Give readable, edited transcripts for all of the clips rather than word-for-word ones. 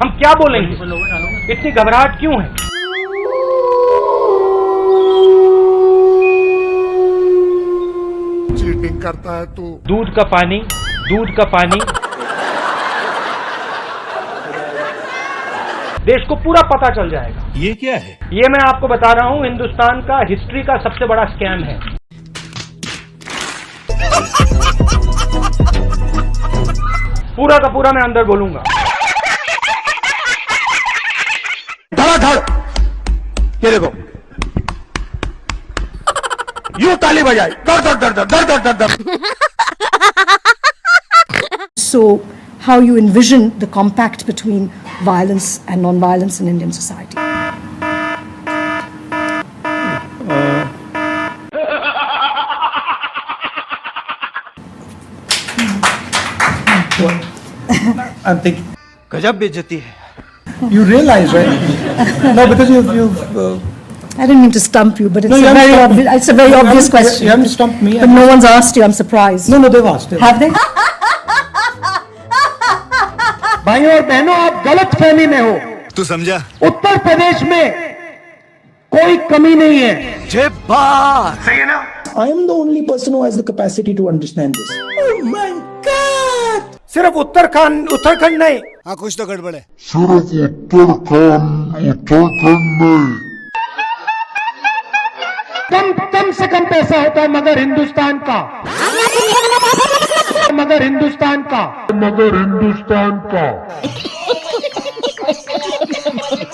हम क्या बोलेंगे? इतनी घबराहट क्यों है? चीटिंग करता है तू। दूध का पानी, दूध का पानी। देश को पूरा पता चल जाएगा। ये क्या है? ये मैं आपको बता रहा हूं, हिंदुस्तान का हिस्ट्री का सबसे बड़ा स्कैम है। पूरा का पूरा मैं अंदर बोलूंगा। धड़ाधड़, ये देखो, यूं ताली बजाई, दर दर दर दर दर दर दर। So, how you envision the compact between violence and non-violence in Indian society? I'm thinking. गजब बेइज्जती है। You realize, right? No, because you've I didn't mean to stump you, but it's No, you a haven't very stumped me. obvious. It's a very You obvious haven't- question. You haven't stumped me. But no one's asked you. I'm surprised. No, they've asked. Have they? भाइयों और बहनों, आप गलत फहमी में हो। तू समझा? उत्तर प्रदेश में कोई कमी नहीं है। जय बात। सही है ना? I am the only person who has the capacity to understand this. Oh my God! सिर्फ उत्तराखंड नहीं। हाँ, कुछ तो गड़बड़ है। कम से कम पैसा होता है मगर हिंदुस्तान का।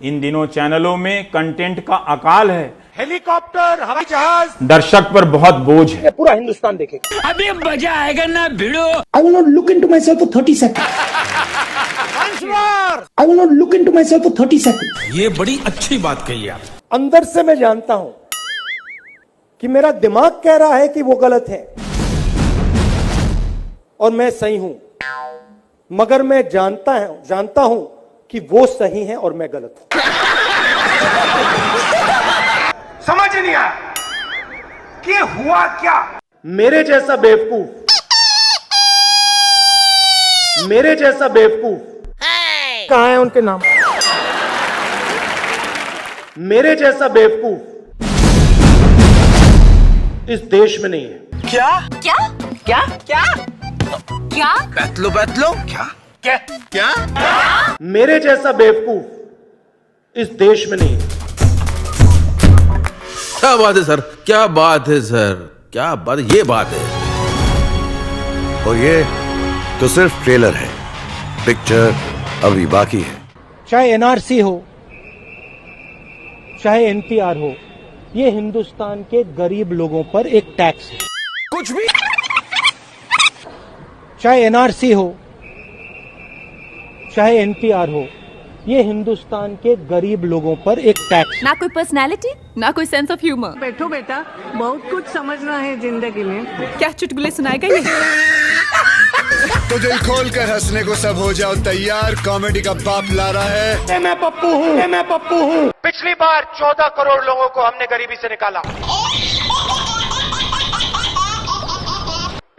इन दिनों चैनलों में कंटेंट का अकाल है। हेलीकॉप्टर, हवाई जहाज, दर्शक पर बहुत बोझ है। पूरा हिंदुस्तान देखेगा। अभी मजा आएगा ना भिड़ो। I will not look into myself for 30 seconds. I will not look into myself for 30 seconds. ये बड़ी अच्छी बात कही आप। अंदर से मैं जानता हूं कि मेरा दिमाग कह रहा है कि वो गलत है और मैं सही हूं, मगर मैं जानता हूं कि वो सही है और मैं गलत हूं। समझ नहीं आया कि हुआ क्या? मेरे जैसा बेवकूफ कहां है उनके नाम? मेरे जैसा बेवकूफ इस देश में नहीं है। क्या क्या क्या क्या क्या बैतलो क्या मेरे जैसा बेवकूफ इस देश में नहीं है। क्या बात है सर, क्या बात है सर, क्या बात, ये बात है। और ये तो सिर्फ ट्रेलर है, पिक्चर अभी बाकी है। चाहे एनआरसी हो, चाहे एनपीआर हो, ये हिंदुस्तान के गरीब लोगों पर एक टैक्स है। कुछ भी। चाहे एनआरसी हो, चाहे एनपीआर हो, ये हिंदुस्तान के गरीब लोगों पर एक टैक्स। ना कोई पर्सनालिटी, ना कोई सेंस ऑफ ह्यूमर। बैठो बेटा, बहुत कुछ समझना है जिंदगी में। क्या चुटकुले सुनाएगा ये? तो दिल खोल कर हंसने को सब हो जाओ तैयार, कॉमेडी का बाप ला रहा है। मैं पप्पू हूँ। पिछली बार 14 करोड़ लोगों को हमने गरीबी से निकाला।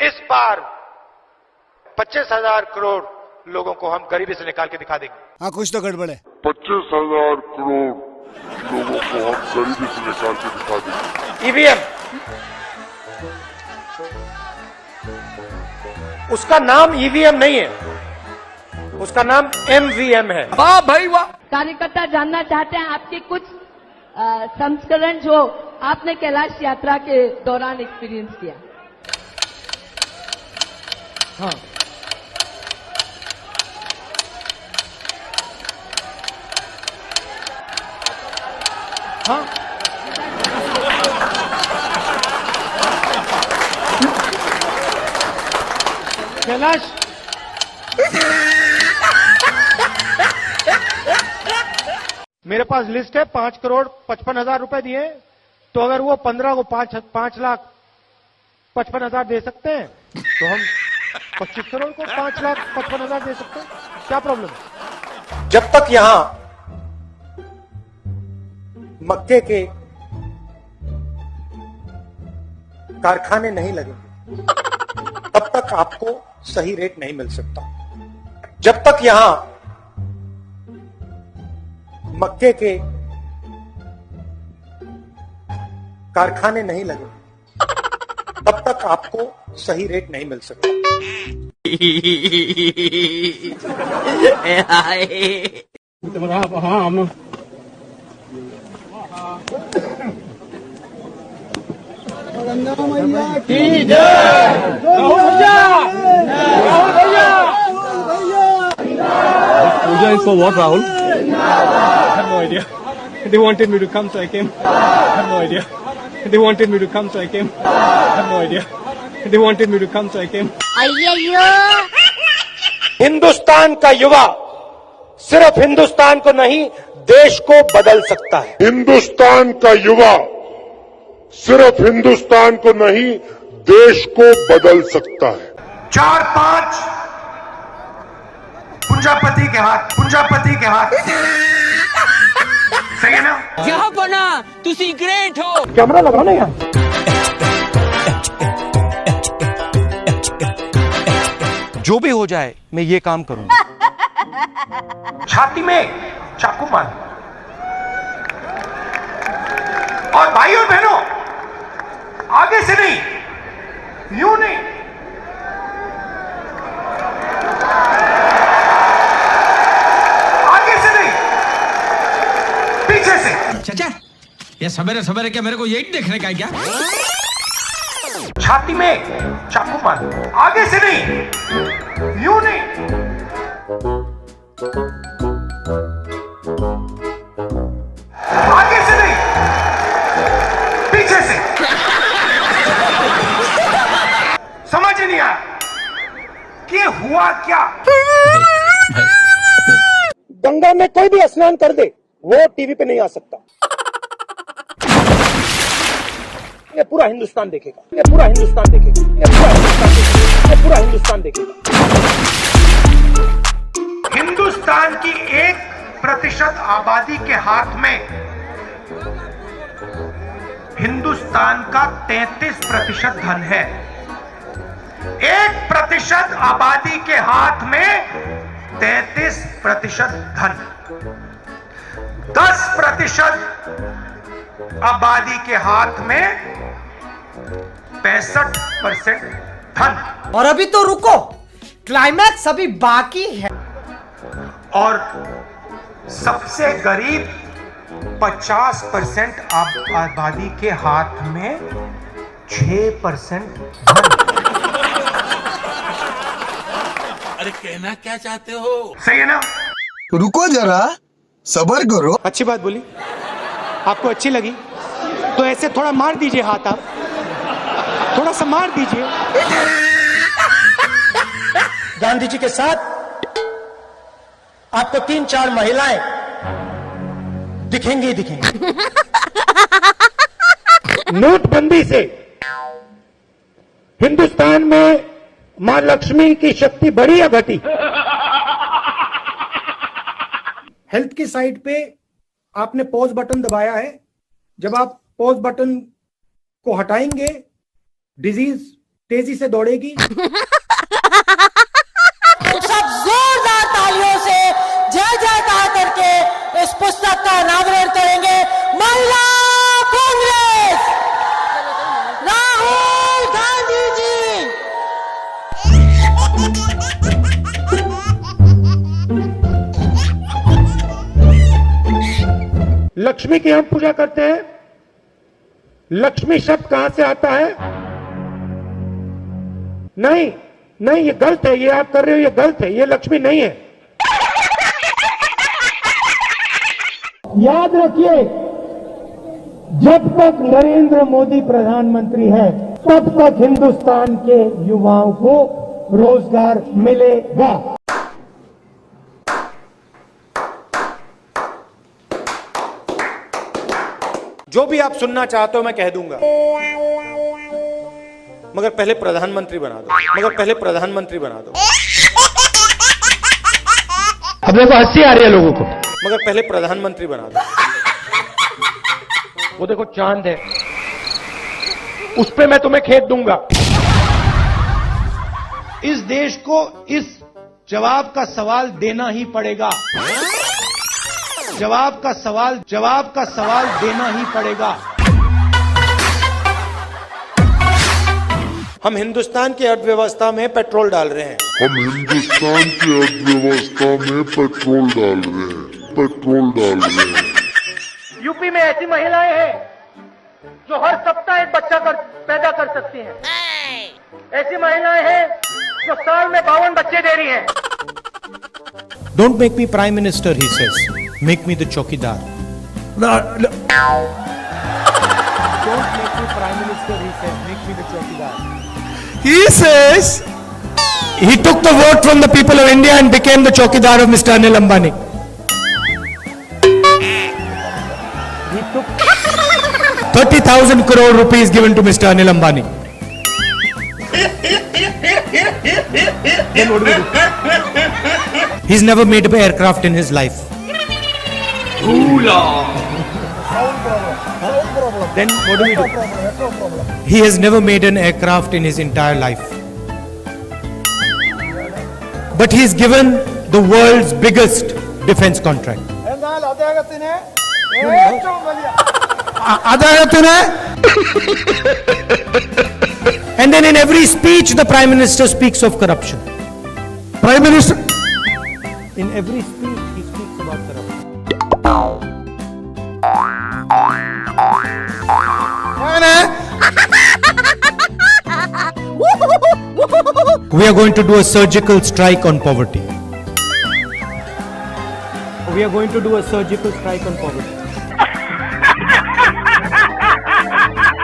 इस बार 25,000 करोड़ लोगों को हम गरीबी से निकाल के दिखा देंगे। हाँ, कुछ तो गड़बड़ है। 25,000 करोड़ लोगों को हम गरीबी से निकाल के दिखा देंगे। ईवीएम, उसका नाम ईवीएम नहीं है, उसका नाम एमवीएम है। वाह भाई वाह। कार्यकर्ता जानना चाहते हैं आपके कुछ संस्करण जो आपने कैलाश यात्रा के दौरान एक्सपीरियंस किया। हाँ, हाँ, कैलाश, मेरे पास लिस्ट है। 5,55,000 रुपए दिए, तो अगर वो 15 को 5,55,000 दे सकते हैं, तो हम 25 करोड़ को 5,55,000 दे सकते हैं। क्या प्रॉब्लम है? जब तक यहां मक्के के कारखाने नहीं लगेंगे, तब तक आपको सही रेट नहीं मिल सकता। जब तक यहां मक्के के कारखाने नहीं लगे तब तक आपको सही रेट नहीं मिल सकता। Puja is for what, Rahul? I have no idea. They wanted me to come, so I came. I have no idea. They wanted me to come, so I came. I have no idea. They wanted me to come, so I came. Hindustan का युवा सिर्फ हिंदुस्तान को नहीं देश को बदल सकता है। हिंदुस्तान का युवा सिर्फ हिंदुस्तान को नहीं देश को बदल सकता है। 4-5 पुंजापति के हाथ सही है ना? क्या बना तुसी ग्रेट हो। कैमरा लगाओ ना यार। जो भी हो जाए मैं ये काम करूंगा। छाती में चाकू मार और भाई और बहनों आगे से नहीं, यूं नहीं, आगे से नहीं, पीछे से। चाचा ये सवेरे सवेरे क्या मेरे को यही देखने का है क्या? छाती में चाकू मार, आगे से नहीं, यूं नहीं, आगे से नहीं, पीछे से। समझ नहीं आया कि हुआ क्या? गंगा में कोई भी स्नान कर दे वो टीवी पे नहीं आ सकता। ये पूरा हिंदुस्तान देखेगा, ये पूरा हिंदुस्तान देखेगा, ये पूरा हिंदुस्तान देखेगा, ये पूरा हिंदुस्तान देखेगा। हिंदुस्तान की 1% आबादी के हाथ में हिंदुस्तान का 33% धन है। 1% आबादी के हाथ में 33% धन, 10% आबादी के हाथ में 65% धन। और अभी तो रुको, क्लाइमैक्स अभी बाकी है। और सबसे गरीब 50% आबादी के हाथ में 6% धन। अरे कहना क्या चाहते हो? सही है ना? रुको जरा, सब्र करो। अच्छी बात बोली, आपको अच्छी लगी तो ऐसे थोड़ा मार दीजिए हाथ, आप थोड़ा सा मार दीजिए। गांधी जी के साथ आपको 3-4 महिलाएं दिखेंगी ही दिखेंगी। नोटबंदी से हिंदुस्तान में मां लक्ष्मी की शक्ति बढ़ी या घटी? हेल्थ की साइट पे आपने पॉज बटन दबाया है। जब आप पॉज बटन को हटाएंगे डिजीज तेजी से दौड़ेगी। सब जोरदार तालियों से जय जयकार करके इस पुस्तक का अनावरण करेंगे। महिला कांग्रेस, राहुल गांधी जी। लक्ष्मी की हम पूजा करते हैं। लक्ष्मी शब्द कहां से आता है? नहीं नहीं, ये गलत है, ये आप कर रहे हो, ये गलत है, ये लक्ष्मी नहीं है। याद रखिए, जब तक नरेंद्र मोदी प्रधानमंत्री है तब तक हिंदुस्तान के युवाओं को रोजगार मिलेगा। जो भी आप सुनना चाहते हो मैं कह दूंगा, मगर पहले प्रधानमंत्री बना दो, मगर पहले प्रधानमंत्री बना दो। अब देखो हंसी आ रही है लोगों को, मगर पहले प्रधानमंत्री बना दो। वो देखो चांद है, उस पे मैं तुम्हें खेत दूंगा। इस देश को इस जवाब का सवाल देना ही पड़ेगा। जवाब का सवाल देना ही पड़ेगा। हम हिंदुस्तान की अर्थव्यवस्था में पेट्रोल डाल रहे हैं। यूपी में ऐसी महिलाएं हैं जो हर सप्ताह एक बच्चा पैदा कर सकती हैं। ऐसी महिलाएं हैं जो साल में 52 बच्चे दे रही हैं। Don't make me prime minister, he says. Make me the chokidar. Don't make me prime minister, he says. Make me the chokidar. He says he took the vote from the people of India and became the chokidar of Mr. Anil Ambani. He took 30,000 crore rupees given to Mr. Anil Ambani. Then what do we do? He's never made an aircraft in his life. Then what do we do? He has never made an aircraft in his entire life. But he's given the world's biggest defense contract. And then in every speech the Prime Minister speaks of corruption. Prime Minister, in every speech he speaks about corruption. We are going to do a surgical strike on poverty. We are going to do a surgical strike on poverty.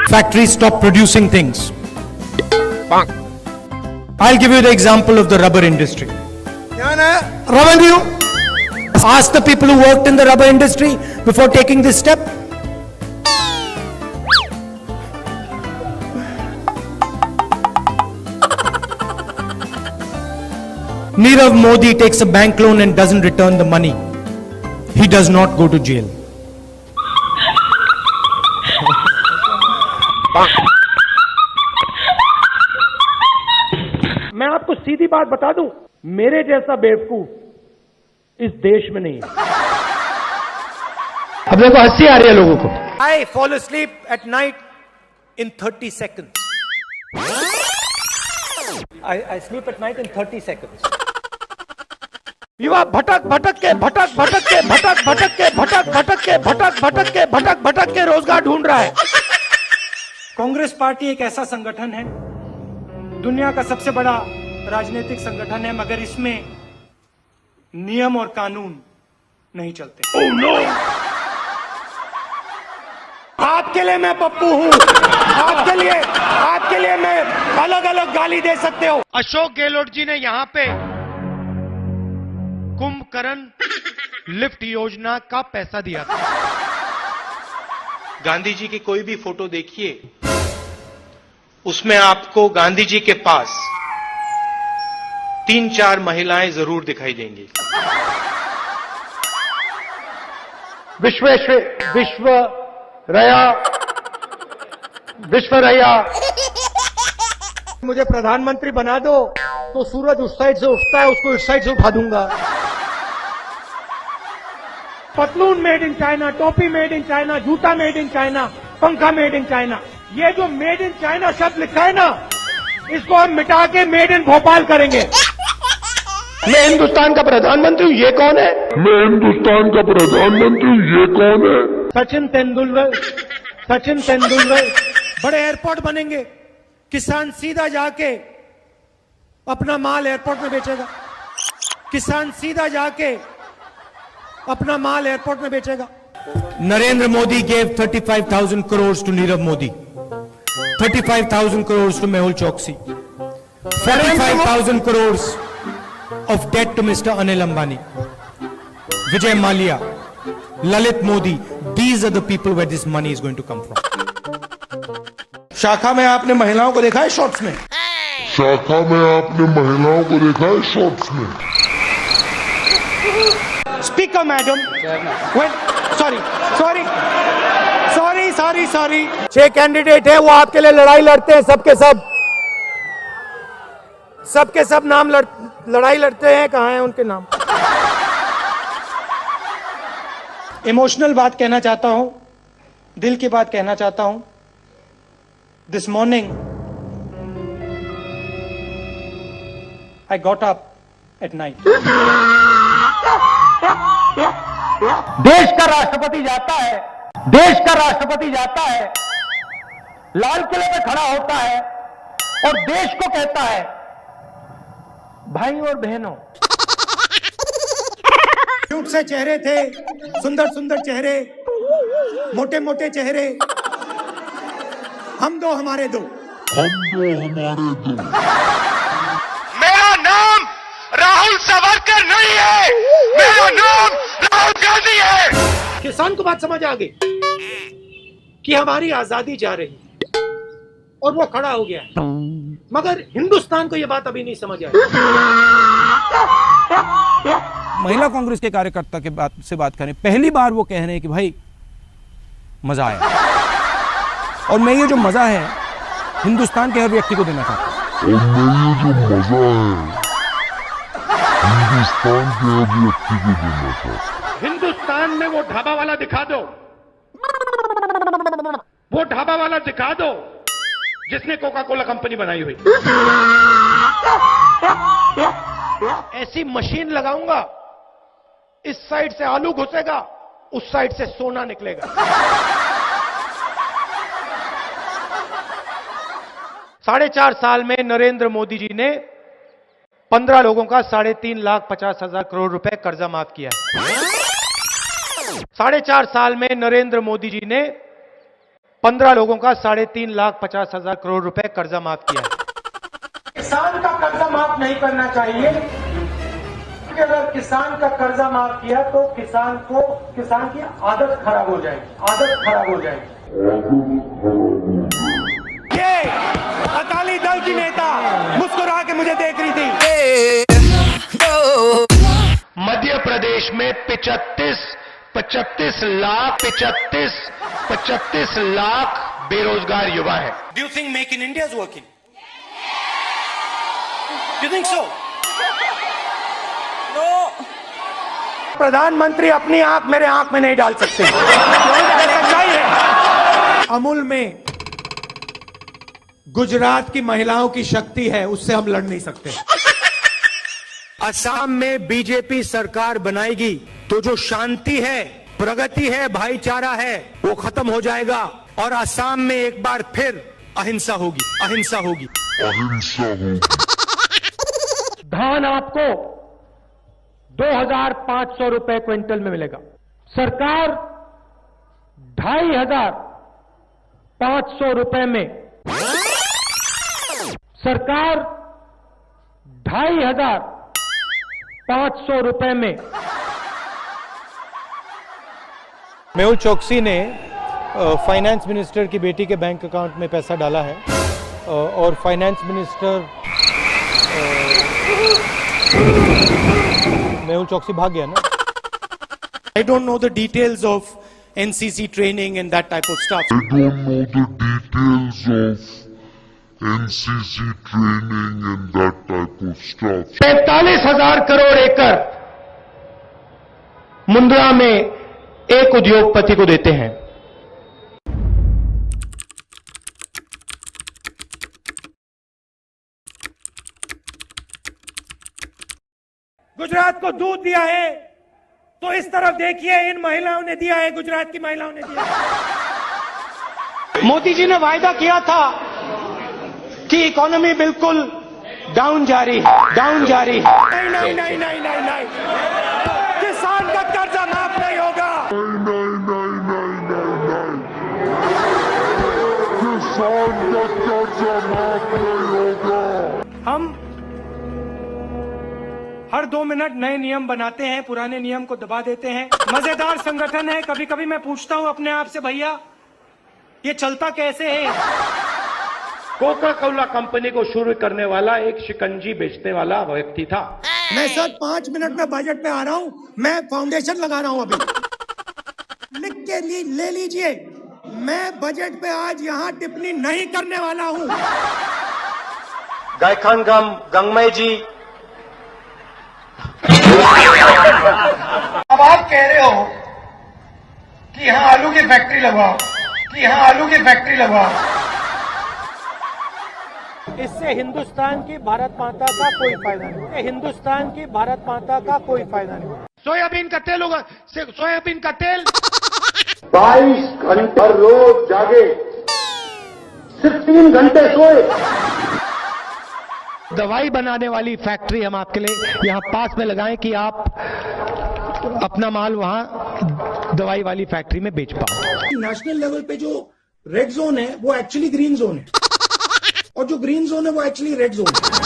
Factories stop producing things. I'll give you the example of the rubber industry. Revenue. Ask the people who worked in the rubber industry before taking this step. Nirav Modi takes a bank loan and doesn't return the money. He does not go to jail. मैं आपको सीधी बात बता दूं, मेरे जैसा बेवकूफ इस देश में नहीं है। अब देखो हंसी आ रही है लोगों को। I fall asleep at night in 30 seconds. I sleep at night in 30 seconds. युवा भटक के रोजगार ढूंढ रहा है। कांग्रेस पार्टी एक ऐसा संगठन है, दुनिया का सबसे बड़ा राजनीतिक संगठन है, मगर इसमें नियम और कानून नहीं चलते। Oh, no! आपके लिए मैं पप्पू हूं, आपके लिए मैं अलग अलग गाली दे सकते हो। अशोक गहलोत जी ने यहां पे कुंभकर्ण लिफ्ट योजना का पैसा दिया था। गांधी जी की कोई भी फोटो देखिए, उसमें आपको गांधी जी के पास 3-4 महिलाएं जरूर दिखाई देंगी। विश्वरया मुझे प्रधानमंत्री बना दो तो सूरज उस साइड से उठता है, उसको इस साइड से उठा दूंगा। पतलून मेड इन चाइना, टोपी मेड इन चाइना, जूता मेड इन चाइना, पंखा मेड इन चाइना। ये जो मेड इन चाइना शब्द लिखा है ना, इसको हम मिटा के मेड इन भोपाल करेंगे। मैं हिंदुस्तान का प्रधानमंत्री हूँ, ये कौन है? सचिन तेंदुलकर। बड़े एयरपोर्ट बनेंगे, किसान सीधा जाके अपना माल एयरपोर्ट में बेचेगा। Narendra Modi gave 35,000 crores to Nirav Modi, 35,000 crores to Mehul Choksi, 45,000 crores of debt to Mr. Anil Ambani, Vijay Mallya, Lalit Modi. These are the people where this money is going to come from. शाखा में आपने महिलाओं को देखा है shorts में? Speaker madam, sorry 6 candidate है, वो आपके लिए लड़ाई लड़ते हैं, सबके सब नाम लड़ाई लड़ते हैं। कहाँ हैं उनके नाम? इमोशनल बात कहना चाहता हूं, दिल की बात कहना चाहता हूं। This morning I got up at night. देश का राष्ट्रपति जाता है, देश का राष्ट्रपति जाता है, लाल किले में खड़ा होता है और देश को कहता है, भाई और बहनों, क्यूट से चेहरे थे, सुंदर सुंदर चेहरे, मोटे मोटे चेहरे, हम दो हमारे दो। मेरा नाम राहुल सावरकर नहीं है, मेरा नाम राहुल गांधी है। किसान को बात समझ आ गई कि हमारी आजादी जा रही है और वो खड़ा हो गया है, मगर हिंदुस्तान को यह बात अभी नहीं समझ आई। महिला कांग्रेस के कार्यकर्ता के से बात करें, पहली बार वो कह रहे हैं कि भाई मजा आया, और मैं ये जो मजा है हिंदुस्तान के हर व्यक्ति को देना चाहता हूं। और मैं ये जो मजा है हिंदुस्तान के हर व्यक्ति को देना चाहता हूं। हिंदुस्तान में वो ढाबा वाला दिखा दो, वो ढाबा वाला दिखा दो जिसने कोका कोला कंपनी बनाई हुई। ऐसी मशीन लगाऊंगा, इस साइड से आलू घुसेगा, उस साइड से सोना निकलेगा। 4.5 साल में नरेंद्र मोदी जी ने 15 लोगों का 3,50,000 करोड़ रुपए कर्जा माफ किया है। 4.5 साल में नरेंद्र मोदी जी ने 15 लोगों का 3,50,000 करोड़ रुपए कर्जा माफ किया है। किसान का कर्जा माफ नहीं करना चाहिए, क्योंकि अगर किसान का कर्जा माफ किया तो किसान की आदत खराब हो जाएगी, आदत खराब हो जाएगी। ये अकाली दल की नेता मुस्कुरा के मुझे देख रही थी। मध्य प्रदेश में 35 लाख बेरोजगार युवा है। Do you think make in India is working? Do you think so? No. प्रधानमंत्री अपनी आंख मेरे आंख में नहीं डाल सकते। सच्चाई है। अमूल में गुजरात की महिलाओं की शक्ति है, उससे हम लड़ नहीं सकते। असम में बीजेपी सरकार बनाएगी तो जो शांति है, प्रगति है, भाईचारा है, वो खत्म हो जाएगा और असम में एक बार फिर अहिंसा होगी, अहिंसा होगी, अहिंसा होगी। धान आपको 2,500 रुपए क्विंटल में मिलेगा। सरकार 2,500 रुपए में, सरकार 2,500 रुपए में। मेहुल चोकसी ने फाइनेंस मिनिस्टर की बेटी के बैंक अकाउंट में पैसा डाला है और फाइनेंस मिनिस्टर मेहुल चोकसी भाग गया ना। I don't know the details of NCC training and that type of stuff. I don't know the details of NCC training and that type of stuff. 45,000 crore एकड़ मुंद्रा में एक उद्योगपति को देते हैं। गुजरात को दूध दिया है तो इस तरफ देखिए, इन महिलाओं ने दिया है, गुजरात की महिलाओं ने दिया है। मोदी जी ने वायदा किया था कि इकोनॉमी बिल्कुल डाउन जा रही है, डाउन जा रही है। नहीं नहीं नहीं नहीं नहीं नहीं, किसान का कर्जा माफ नहीं होगा। नहीं नहीं नहीं नहीं नहीं, किसान का कर्जा माफ नहीं होगा। हम हर 2 मिनट नए नियम बनाते हैं, पुराने नियम को दबा देते हैं। मजेदार संगठन है। कभी कभी मैं पूछता हूं अपने आप से, भैया ये चलता कैसे है? कोका कोला कंपनी को शुरू करने वाला एक शिकंजी बेचने वाला व्यक्ति था। मैं सर 5 मिनट में बजट में आ रहा हूं, मैं फाउंडेशन लगा रहा हूं अभी। लिख के ले लीजिए, मैं बजट पे आज यहां टिप्पणी नहीं करने वाला हूं। गायखान गंगमय जी, अब आप कह रहे हो कि यहाँ आलू की फैक्ट्री लगवाओ, कि यहाँ आलू की फैक्ट्री लगवाओ। इससे हिंदुस्तान की भारत माता का कोई फायदा नहीं, हिंदुस्तान की भारत माता का कोई फायदा नहीं। सोयाबीन का तेल होगा, सोयाबीन का तेल 22 घंटे रोज जागे, सिर्फ 3 घंटे सोए। दवाई बनाने वाली फैक्ट्री हम आपके लिए यहाँ पास में लगाएं कि आप अपना माल वहां दवाई वाली फैक्ट्री में बेच पाओ। नेशनल लेवल पे जो रेड जोन है वो एक्चुअली ग्रीन जोन है और जो ग्रीन जोन है वो एक्चुअली रेड जोन है।